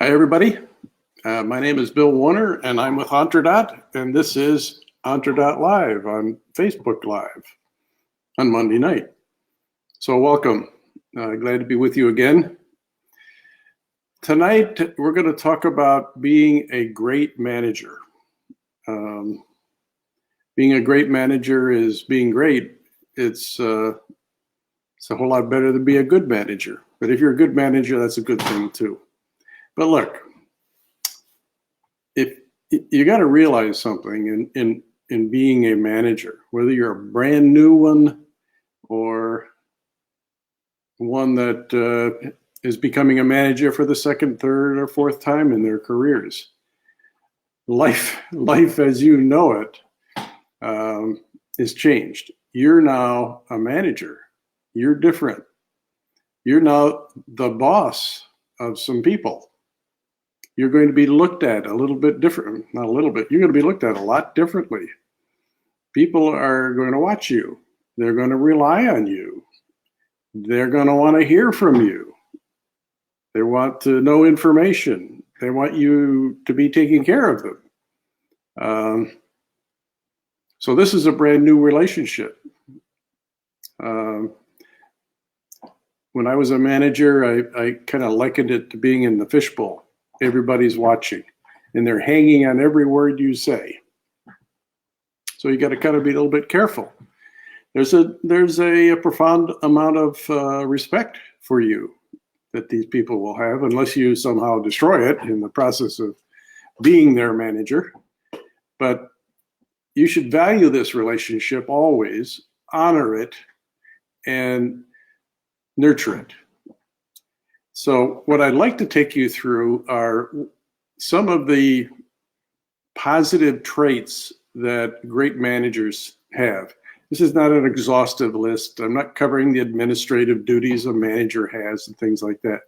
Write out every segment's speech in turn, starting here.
Hi, everybody. My name is Bill Warner, and I'm with Onterdot, and this is Onterdot Live on Facebook Live on Monday night. So welcome. Glad to be with you again. Tonight, we're going to talk about being a great manager. Being a great manager is being great. It's a whole lot better than be a good manager. But if you're a good manager, that's a good thing too. But look, if you got to realize something in being a manager, whether you're a brand new one or one that is becoming a manager for the second, third, or fourth time in their careers, life as you know it is changed. You're now a manager. You're different. You're now the boss of some people. You're going to be looked at a little bit different, not a little bit, you're going to be looked at a lot differently. People are going to watch you. They're going to rely on you. They're going to want to hear from you. They want to know information. They want you to be taking care of them. So this is a brand new relationship. When I was a manager, I kind of likened it to being in the fishbowl. Everybody's watching, and they're hanging on every word you say. So you got to kind of be a little bit careful. There's a profound amount of respect for you that these people will have, unless you somehow destroy it in the process of being their manager. But you should value this relationship always, honor it, and nurture it. So what I'd like to take you through are some of the positive traits that great managers have. This is not an exhaustive list. I'm not covering the administrative duties a manager has and things like that.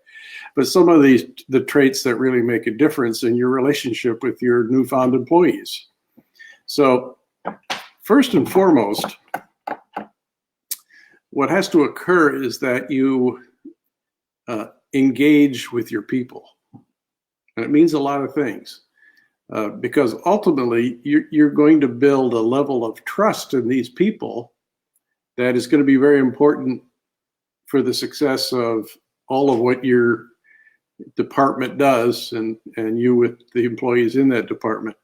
But some of the traits that really make a difference in your relationship with your newfound employees. So first and foremost, what has to occur is that you engage with your people. And it means a lot of things because ultimately you're going to build a level of trust in these people that is going to be very important for the success of all of what your department does and you with the employees in that department.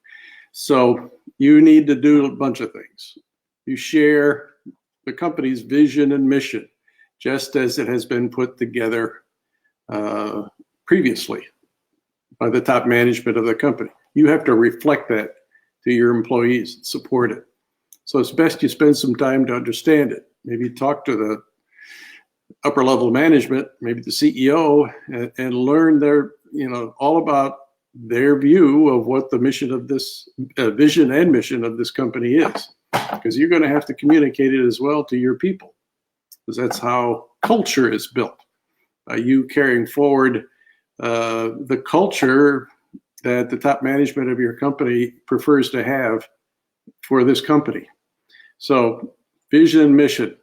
So you need to do a bunch of things. You share the company's vision and mission, just as it has been put together previously by the top management of the company. You have to reflect that to your employees, support it. So it's best you spend some time to understand it. Maybe talk to the upper level management, maybe the CEO, and learn their, all about their view of what the mission of this vision and mission of this company is. Because you're going to have to communicate it as well to your people, because that's how culture is built. You carrying forward the culture that the top management of your company prefers to have for this company. So vision and mission.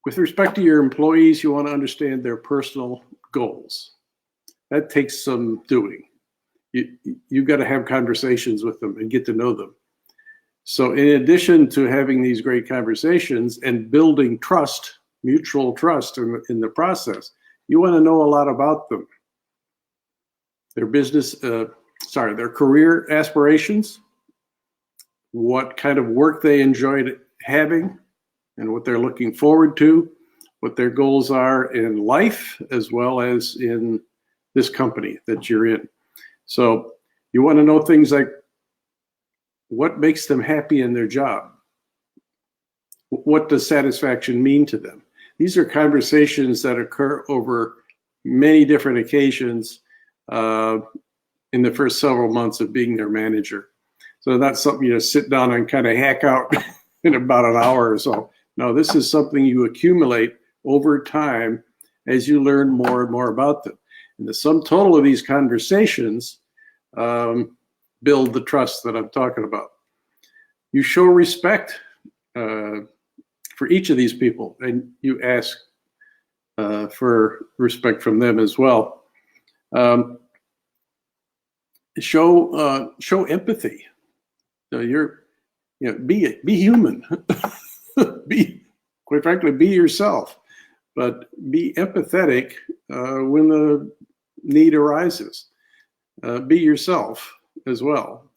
With respect to your employees, you want to understand their personal goals. That takes some doing. You've got to have conversations with them and get to know them. So in addition to having these great conversations and building trust, mutual trust in the process, you want to know a lot about them. Their career aspirations, what kind of work they enjoyed having and what they're looking forward to, what their goals are in life as well as in this company that you're in. So you want to know things like what makes them happy in their job? What does satisfaction mean to them? These are conversations that occur over many different occasions in the first several months of being their manager. So that's something you just sit down and kind of hack out in about an hour or so. No, this is something you accumulate over time as you learn more and more about them. And the sum total of these conversations build the trust that I'm talking about. You show respect for each of these people, and you ask for respect from them as well. Show empathy. So be human. Quite frankly, be yourself, but be empathetic when the need arises. Be yourself as well.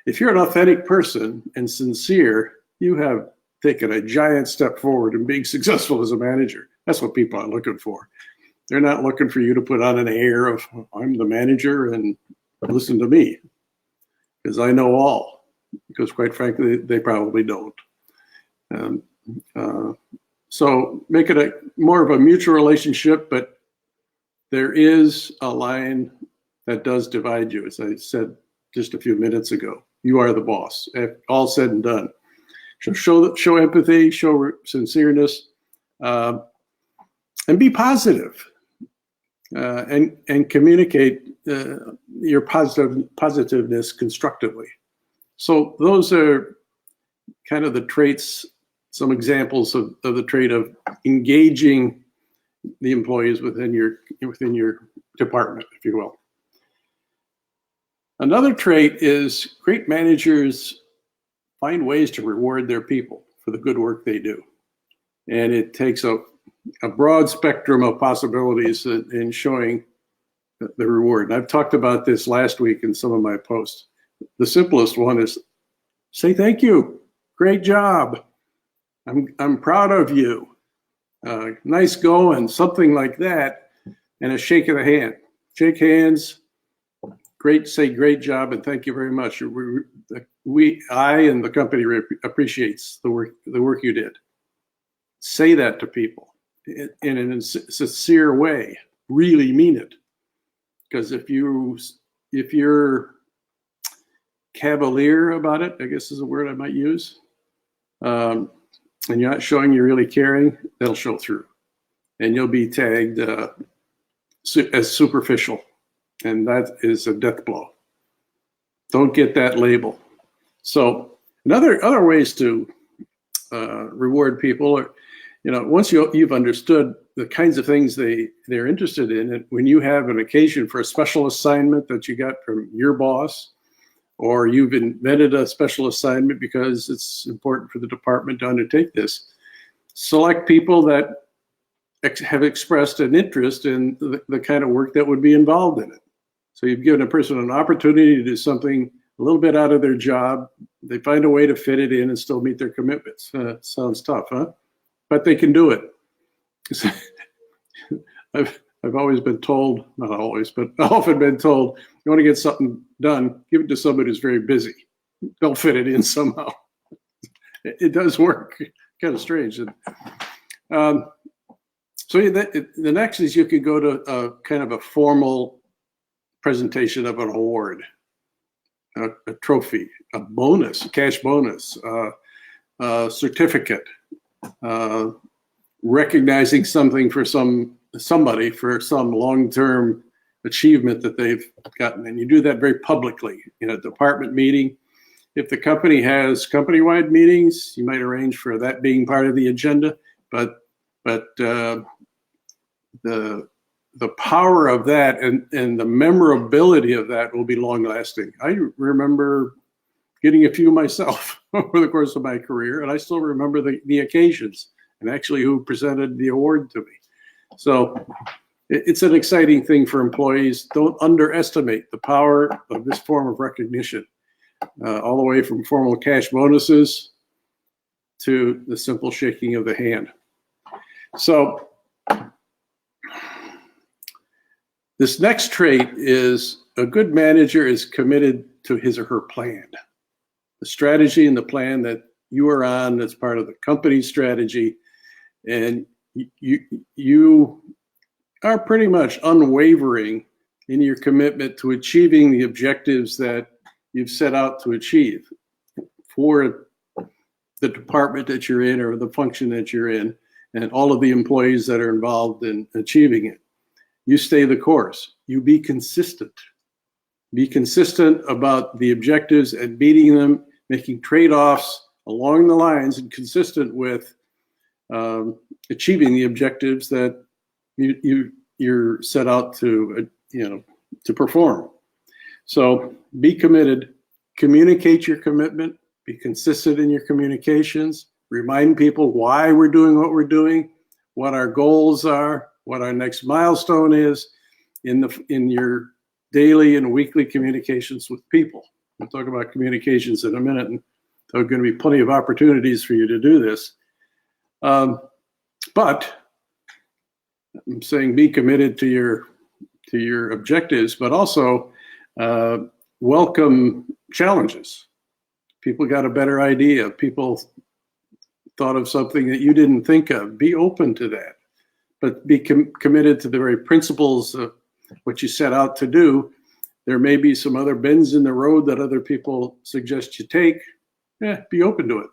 If you're an authentic person and sincere, you have taken a giant step forward in being successful as a manager. That's what people are looking for. They're not looking for you to put on an air of, I'm the manager and listen to me, because I know all, because quite frankly, they probably don't. So make it more of a mutual relationship, but there is a line that does divide you, as I said just a few minutes ago. You are the boss, all said and done. So show empathy, show sincereness, and be positive, and communicate your positiveness constructively. So those are kind of the traits, some examples of the trait of engaging the employees within your department, if you will. Another trait is great managers find ways to reward their people for the good work they do. And it takes a broad spectrum of possibilities in showing the reward. And I've talked about this last week in some of my posts. The simplest one is say thank you, great job, I'm proud of you, nice going, something like that, and a shake of the hand. Shake hands, say great job, and thank you very much. I and the company appreciates the work you did. Say that to people in a sincere way. Really mean it, because if you're cavalier about it, I guess is a word I might use, and you're not showing you're really caring, that'll show through, and you'll be tagged as superficial, and that is a death blow. Don't get that label. So other ways to reward people are, once you've understood the kinds of things they're interested in, and when you have an occasion for a special assignment that you got from your boss, or you've invented a special assignment because it's important for the department to undertake this, select people that have expressed an interest in the kind of work that would be involved in it. So you've given a person an opportunity to do something a little bit out of their job. They find a way to fit it in and still meet their commitments. Sounds tough, huh? But they can do it. I've always been told, not always, but often been told, you want to get something done, give it to somebody who's very busy. They'll fit it in somehow. It does work. Kind of strange. So the next is you could go to kind of a formal presentation of an award, a trophy, a bonus, a cash bonus, a certificate, recognizing something for somebody for some long-term achievement that they've gotten. And you do that very publicly in a department meeting. If the company has company-wide meetings, you might arrange for that being part of the agenda, but the power of that and the memorability of that will be long-lasting. I remember getting a few myself over the course of my career, and I still remember the occasions and actually who presented the award to me. So it's an exciting thing for employees. Don't underestimate the power of this form of recognition, all the way from formal cash bonuses to the simple shaking of the hand. So this next trait is a good manager is committed to his or her plan. The strategy and the plan that you are on as part of the company's strategy, and you are pretty much unwavering in your commitment to achieving the objectives that you've set out to achieve for the department that you're in or the function that you're in, and all of the employees that are involved in achieving it. You stay the course. You be consistent. Be consistent about the objectives and meeting them, making trade-offs along the lines and consistent with achieving the objectives that you you're set out to, to perform. So be committed, communicate your commitment, be consistent in your communications, remind people why we're doing what we're doing, what our goals are, what our next milestone is in your daily and weekly communications with people. We'll talk about communications in a minute, and there are going to be plenty of opportunities for you to do this. But I'm saying be committed to your objectives, but also welcome challenges. People got a better idea. People thought of something that you didn't think of. Be open to that, but be committed to the very principles of what you set out to do. There may be some other bends in the road that other people suggest you take. Be open to it.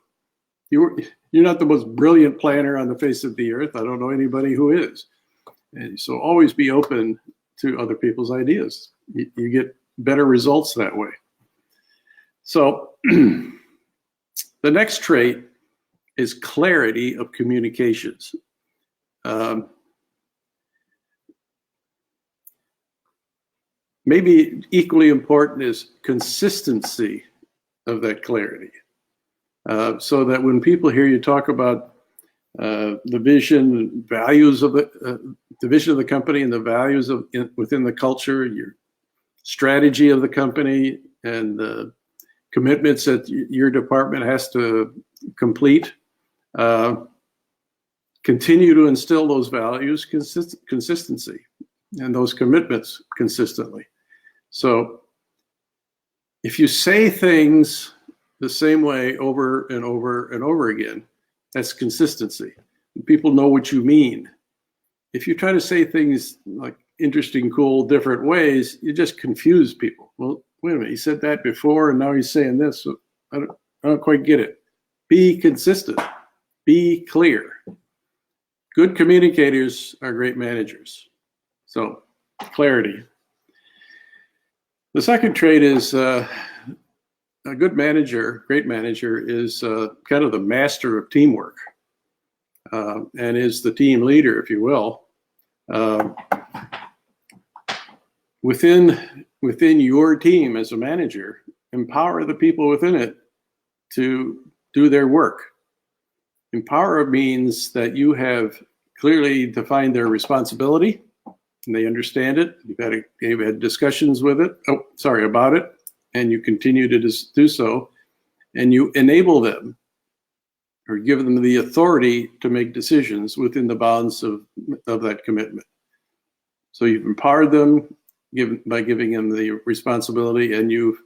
You're not the most brilliant planner on the face of the earth. I don't know anybody who is. And so always be open to other people's ideas. You get better results that way. So the next trait is clarity of communications. Maybe equally important is consistency of that clarity. So that when people hear you talk about the vision, values of the vision of the company and the values within the culture, your strategy of the company, and the commitments that your department has to complete, continue to instill those values, consistency, and those commitments consistently. So if you say things the same way over and over and over again, that's consistency. People know what you mean. If you try to say things like interesting, cool, different ways, you just confuse people. Well, wait a minute, he said that before and now he's saying this. So I don't quite get it. Be consistent. Be clear. Good communicators are great managers. So clarity. The second trait is a good manager, great manager, is kind of the master of teamwork and is the team leader, if you will. Within your team as a manager, empower the people within it to do their work. Empower means that you have clearly defined their responsibility and they understand it. You've had discussions with it. About it. And you continue to do so, and you enable them or give them the authority to make decisions within the bounds of that commitment. So you've empowered them by giving them the responsibility, and you've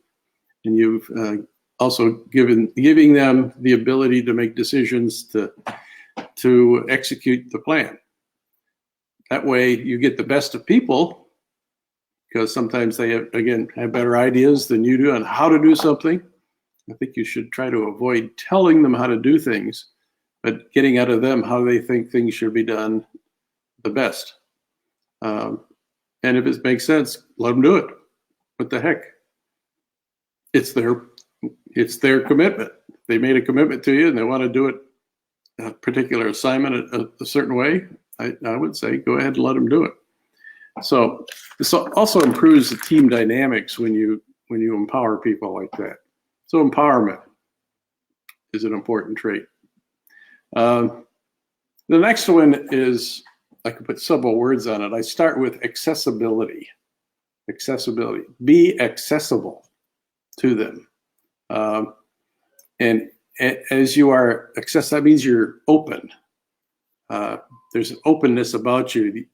also giving them the ability to make decisions to execute the plan. That way, you get the best of people, because sometimes they have better ideas than you do on how to do something. I think you should try to avoid telling them how to do things, but getting out of them how they think things should be done the best. And if it makes sense, let them do it. What the heck? It's their commitment. They made a commitment to you and they want to do it, a particular assignment a certain way. I would say go ahead and let them do it. So this also improves the team dynamics when you empower people like that. So empowerment is an important trait. The next one is, I could put several words on it. I start with accessibility. Accessibility. Be accessible to them. And as you are accessible, that means you're open. There's an openness about you.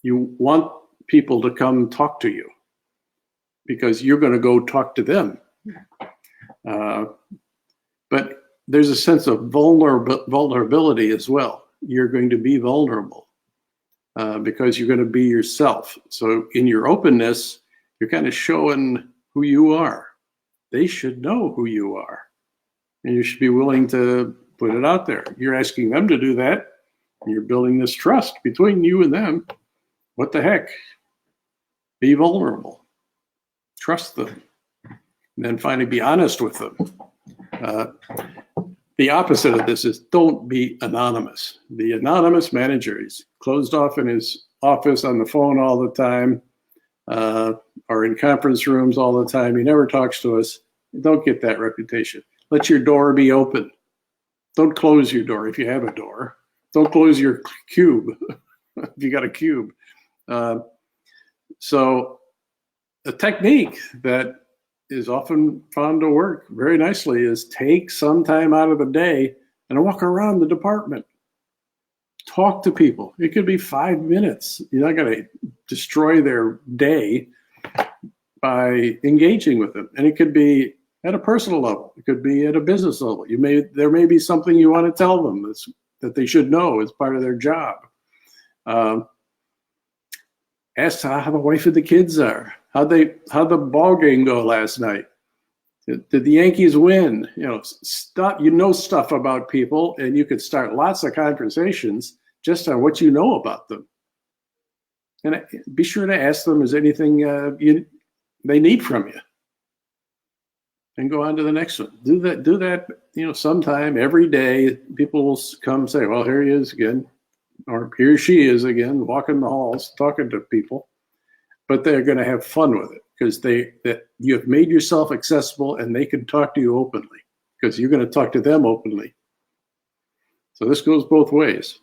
You want people to come talk to you because you're going to go talk to them. But there's a sense of vulnerability as well. You're going to be vulnerable because you're going to be yourself. So in your openness, you're kind of showing who you are. They should know who you are. And you should be willing to put it out there. You're asking them to do that. And you're building this trust between you and them. What the heck? Be vulnerable. Trust them. And then finally be honest with them. The opposite of this is don't be anonymous. The anonymous manager is closed off in his office on the phone all the time, or in conference rooms all the time. He never talks to us. Don't get that reputation. Let your door be open. Don't close your door if you have a door. Don't close your cube if you got a cube. So a technique that is often found to work very nicely is take some time out of the day and walk around the department. Talk to people. It could be 5 minutes. You're not going to destroy their day by engaging with them. And it could be at a personal level. It could be at a business level. There may be something you want to tell them that they should know as part of their job. Ask how the wife and the kids are. How'd the ball game go last night? Did the Yankees win? Stuff about people, and you could start lots of conversations just on what you know about them. And be sure to ask them, is anything they need from you? And go on to the next one. Do that, sometime every day. People will come say, well, here he is again, or here she is again, walking the halls, talking to people. But they're going to have fun with it because you have made yourself accessible and they can talk to you openly because you're going to talk to them openly. So this goes both ways.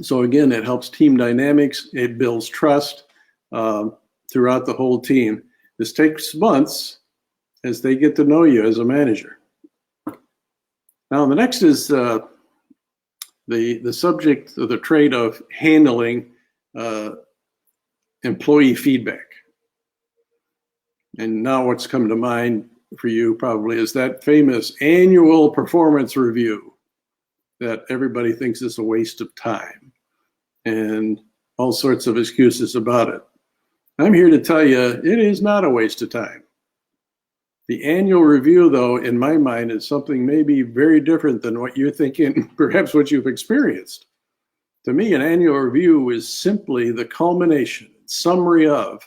So again, it helps team dynamics. It builds trust throughout the whole team. This takes months as they get to know you as a manager. Now, the next is the subject of the trait of handling employee feedback. And now what's come to mind for you probably is that famous annual performance review that everybody thinks is a waste of time and all sorts of excuses about it. I'm here to tell you it is not a waste of time. The annual review, though, in my mind, is something maybe very different than what you're thinking, perhaps what you've experienced. To me, an annual review is simply the culmination, summary of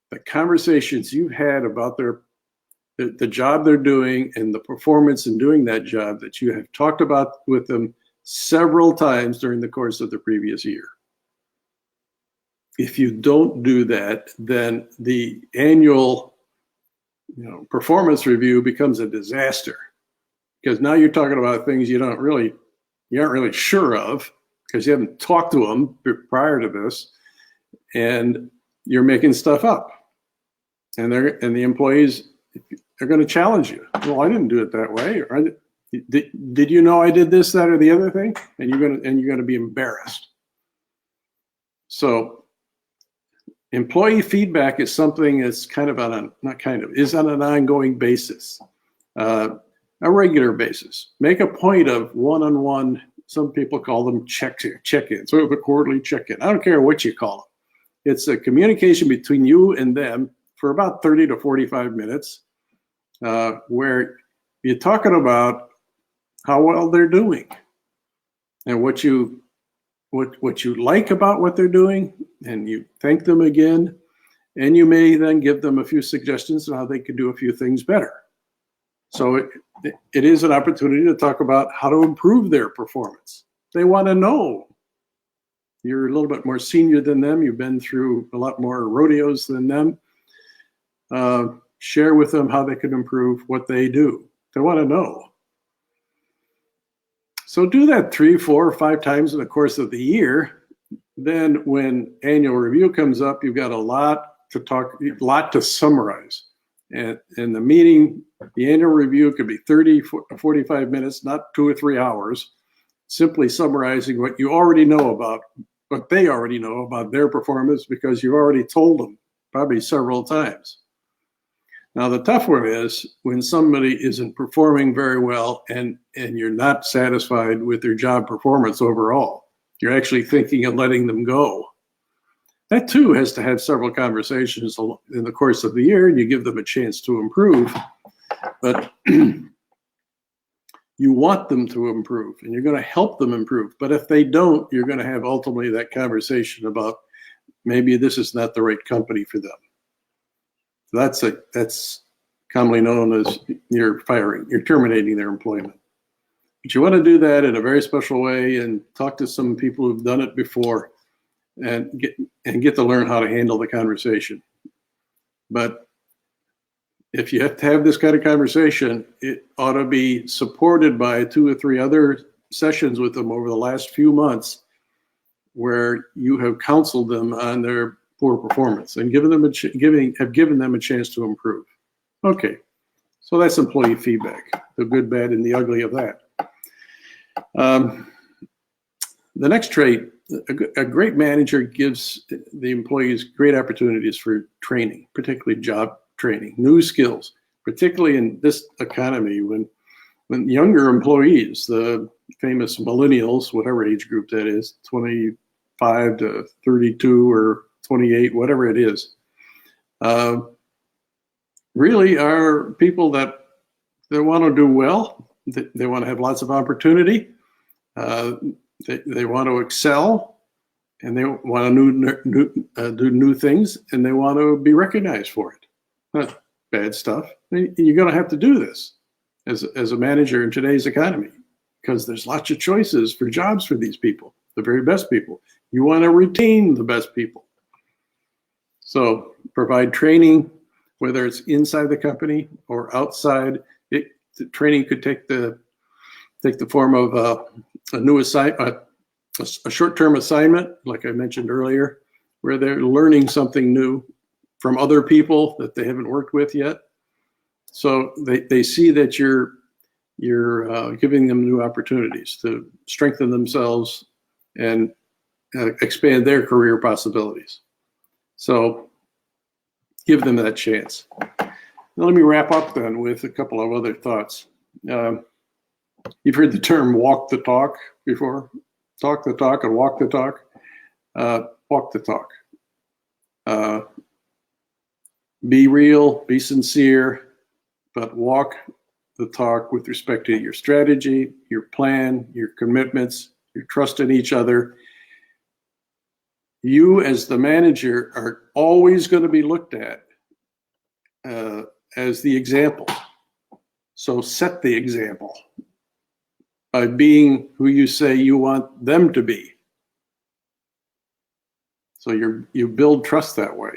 the conversations you've had about the job they're doing and the performance in doing that job that you have talked about with them several times during the course of the previous year. If you don't do that, then the annual performance review becomes a disaster because now you're talking about things you aren't really sure of because you haven't talked to them prior to this, and you're making stuff up, and the employees are going to challenge you. Well, I didn't do it that way. Or did you know I did this, that, or the other thing? And you're going to be embarrassed. So employee feedback is something that's is on an ongoing basis, a regular basis. Make a point of one-on-one. Some people call them check-ins, or the quarterly check-in. I don't care what you call it. It's a communication between you and them for about 30 to 45 minutes, where you're talking about how well they're doing and what you like about what they're doing, and you thank them again, and you may then give them a few suggestions on how they could do a few things better. So it is an opportunity to talk about how to improve their performance. They want to know. You're a little bit more senior than them. You've been through a lot more rodeos than them. Share with them how they can improve what they do. They want to know. So do that 3, 4, or 5 times in the course of the year. Then when annual review comes up, you've got a lot to summarize. And in the meeting, the annual review could be 30, 45 minutes, not 2 or 3 hours, simply summarizing what you already know about, what they already know about their performance because you already told them probably several times. Now, the tough one is when somebody isn't performing very well and you're not satisfied with their job performance overall. You're actually thinking of letting them go. That too has to have several conversations in the course of the year, and you give them a chance to improve. But you want them to improve, and you're going to help them improve. But if they don't, you're going to have ultimately that conversation about maybe this is not the right company for them. That's commonly known as you're terminating their employment. But you want to do that in a very special way and talk to some people who've done it before and get to learn how to handle the conversation. But if you have to have this kind of conversation, it ought to be supported by 2 or 3 other sessions with them over the last few months where you have counseled them on their poor performance and given them a chance to improve. Okay, so that's employee feedback, the good, bad, and the ugly of that. The next trait, a great manager gives the employees great opportunities for training, particularly job training, new skills, particularly in this economy when younger employees, the famous millennials, whatever age group that is, 25 to 32 or 28, whatever it is, really are people that they want to do well. They want to have lots of opportunity. They want to excel, and they want to do new things, and they want to be recognized for it. Not bad stuff. You're going to have to do this as a manager in today's economy because there's lots of choices for jobs for these people, the very best people. You want to retain the best people. So provide training, whether it's inside the company or outside. The training could take the form of a short-term assignment, like I mentioned earlier, where they're learning something new from other people that they haven't worked with yet. So they see that you're giving them new opportunities to strengthen themselves and expand their career possibilities. So give them that chance. Now let me wrap up then with a couple of other thoughts. You've heard the term walk the talk before. Talk the talk and walk the talk. Walk the talk. Be real, be sincere, but walk the talk with respect to your strategy, your plan, your commitments, your trust in each other. You as the manager are always going to be looked at as the example. So set the example by being who you say you want them to be. So you build trust that way.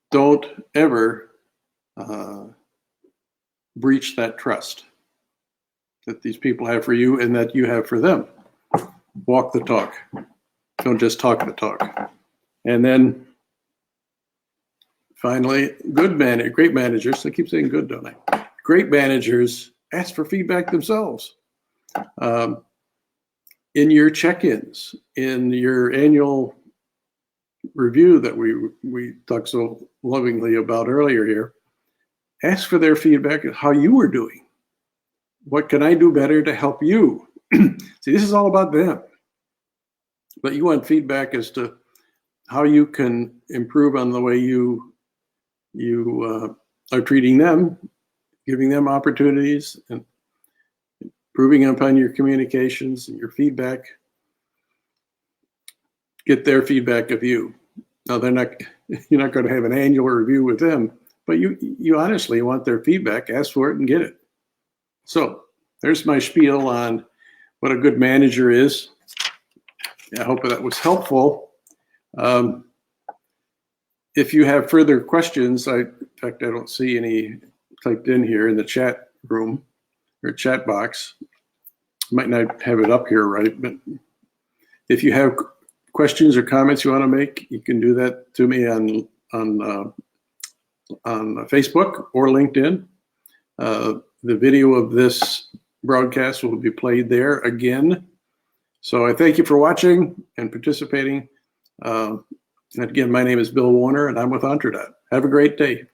Don't ever breach that trust that these people have for you and that you have for them. Walk the talk. Don't just talk the talk. And then finally, great managers, I keep saying good, don't I? Great managers ask for feedback themselves. In your check-ins, in your annual review that we talked so lovingly about earlier here, ask for their feedback on how you are doing. What can I do better to help you? See, this is all about them. But you want feedback as to how you can improve on the way you are treating them, giving them opportunities, and improving upon your communications and your feedback. Get their feedback of you. Now you're not going to have an annual review with them, but you honestly want their feedback. Ask for it and get it. So there's my spiel on what a good manager is. I hope that was helpful. If you have further questions, in fact, I don't see any typed in here in the chat room or chat box. Might not have it up here, right? But if you have questions or comments you want to make, you can do that to me on Facebook or LinkedIn. The video of this broadcast will be played there again. So I thank you for watching and participating. And again, my name is Bill Warner, and I'm with Ontradot. Have a great day.